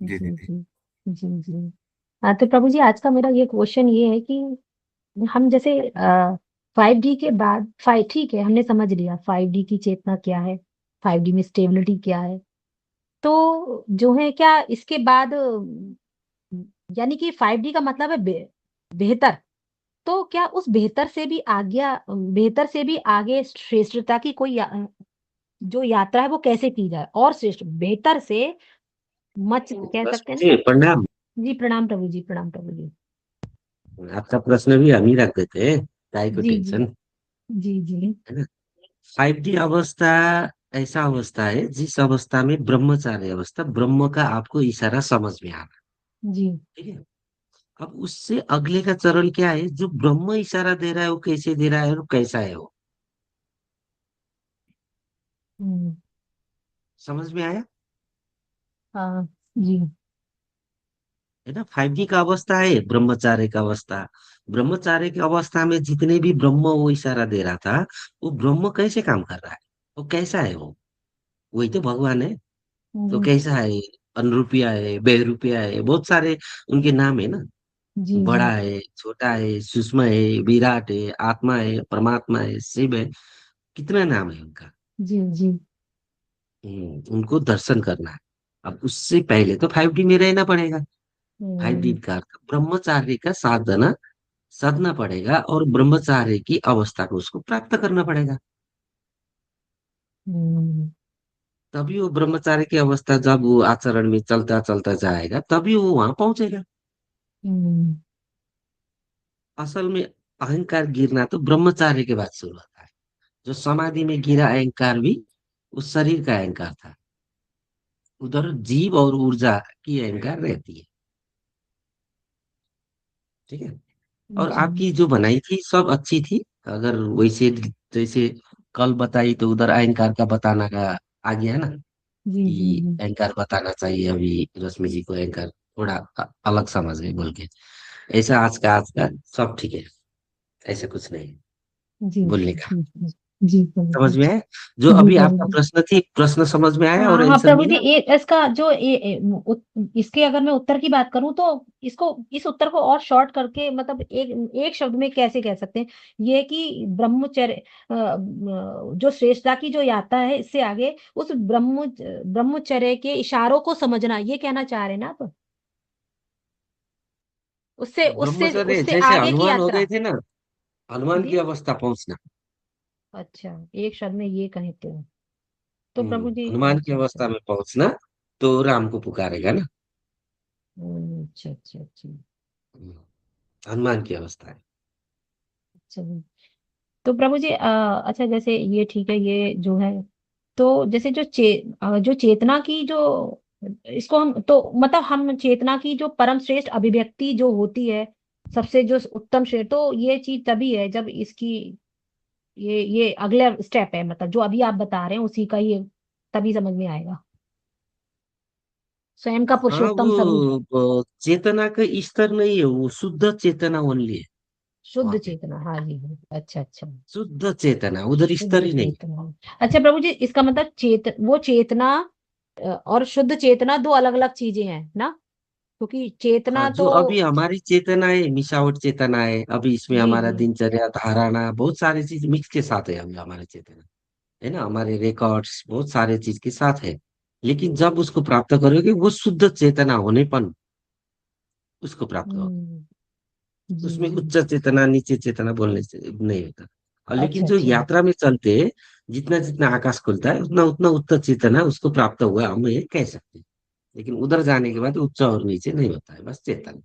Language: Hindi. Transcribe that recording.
जी जी दीदी। जी जी जी। हाँ, तो प्रभु जी आज का मेरा ये क्वेश्चन ये है कि हम जैसे 5D के बाद फाइव, ठीक है हमने समझ लिया 5D की चेतना क्या है, 5D में स्टेबिलिटी क्या है। तो जो है क्या इसके बाद यानी कि 5D का मतलब है बेहतर। तो क्या उस बेहतर से भी आगे, बेहतर से भी आगे श्रेष्ठता की कोई जो यात्रा है वो कैसे की जाए, और श्रेष्ठ बेहतर से मच कह बस सकते हैं जी ना। प्रणाम। जी प्रणाम प्रभु जी, प्रणाम प्रभु जी। आपका प्रश्न भी हम ही रख देते हैं, काय को जी जी टेंशन। जी जी। है ना। 5D अवस्था ऐसा अवस्था है जिस अवस्था में ब्रह्मचार्य अवस्था, ब्रह्म का आपको इशारा समझ में आ रहा जी। है। ठीक है। अब उससे अगले का चरण क्या है, जो ब्रह्म इशारा दे रहा है वो कैसे दे रहा है और कैसा है वो, हम्म। समझ में आया। हाँ। जी है ना। 5D का अवस्था है ब्रह्मचार्य का अवस्था। ब्रह्मचार्य की अवस्था में जितने भी ब्रह्म वो इशारा दे रहा था, वो ब्रह्म कैसे काम कर रहा है, वो कैसा है वो, वही तो भगवान है। तो जी कैसा है, अनुरूपिया है, बहुरूपिया है, बहुत सारे उनके नाम है ना। जी जी बड़ा है, छोटा है, सूक्ष्म है, विराट है, आत्मा है, परमात्मा है, शिव है, कितना नाम है उनका। जी जी। उनको दर्शन करना है। अब उससे पहले तो 5D में रहना पड़ेगा। 5D हम्म का अर्थ ब्रह्मचार्य का साधना साधना पड़ेगा और ब्रह्मचार्य की अवस्था को उसको प्राप्त करना पड़ेगा। हम्म तभी वो ब्रह्मचार्य की अवस्था, जब वो आचरण में चलता चलता जाएगा तभी वो वहां पहुंचेगा। हम्म असल में अहंकार गिरना तो ब्रह्मचार्य के बाद शुरू होता है। जो समाधि में गिरा अहंकार भी उस शरीर का अहंकार था। उधर जीव और ऊर्जा की अहंकार रहती है। ठीक है। और जी आपकी जो बनाई थी सब अच्छी थी। अगर वैसे जैसे कल बताई तो उधर अहंकार का बताना का आ गया है ना, जी जी कि जी अहंकार बताना चाहिए। अभी रश्मि जी को अहंकार थोड़ा अलग समझ गए बोल के, ऐसा आज का सब ठीक है। ऐसा कुछ नहीं है जी बोलने का। जी जी जी प्रभु समझ जी। में आया। जो जी अभी प्रभु आपका जी। प्रश्न थी, प्रश्न समझ में आया और हाँ हाँ आंसर प्रभु जी, मिला। एक इसका जो इसके अगर मैं उत्तर की बात करूं तो इसको, इस उत्तर को और शॉर्ट करके मतलब एक एक शब्द में कैसे कह सकते हैं, ये कि ब्रह्मचर्य जो श्रेष्ठता की जो यात्रा है इससे आगे उस ब्रह्मचर्य के इशारों को समझना, ये कहना चाह रहे हैं ना आप। उससे उससे ब्रह्मचर्य उससे जैसे आगे की हनुमान हो गए यात्रा। थे ना, हनुमान की जी। अवस्था पहुंचना। अच्छा, एक शब्द में ये कहते हैं तो प्रभु जी। हनुमान की अच्छा अच्छा। अवस्था में पहुंचना तो राम को पुकारेगा ना। अच्छा अच्छा अच्छा। हम्म, हनुमान की अवस्था है। अच्छा तो प्रभु जी अच्छा जैसे ये ठीक है ये जो है, तो जैसे जो चेतना की जो, इसको हम तो मतलब हम चेतना की जो परम श्रेष्ठ अभिव्यक्ति जो होती है, सबसे जो उत्तम श्रेष्ठ, तो ये चीज तभी है जब इसकी ये अगला स्टेप है, मतलब जो अभी आप बता रहे हैं उसी का ये तभी समझ में आएगा, स्वयं का हाँ पुरुषोत्तम स्वरूप। वो चेतना का स्तर नहीं है, वो शुद्ध चेतना ओनली है शुद्ध वहां पे। चेतना, हाँ जी हाँ। अच्छा अच्छा। शुद्ध चेतना, उधर स्तर शुद्ध ही नहीं। चेतना। अच्छा प्रभु जी, इसका मतलब वो चेतना और शुद्ध चेतना दो अलग अलग चीजें हैं ना, क्योंकि हाँ, चेतना जो तो। अभी हमारी चेतना है मिशावट चेतना है, अभी इसमें जी हमारा जी दिनचर्या धारणा बहुत सारी चीज मिक्स के साथ है अभी हमारी चेतना। है ना, हमारे रिकॉर्ड्स बहुत सारे चीज के साथ है। लेकिन जब उसको प्राप्त करोगे वो शुद्ध चेतना होनेपन, उसको प्राप्त हो। हम्म। जी उसमें जी। उच्च चेतना नीचे चेतना बोलने से नहीं होता। और लेकिन अच्छा जो अच्छा। यात्रा में चलते हैं, जितना जितना आकाश खुलता है उतना उतना उच्च चेतना उसको प्राप्त हुआ हम ये कह सकते हैं। लेकिन उधर जाने के बाद उच्च और नीचे नहीं होता है, बस चेतन।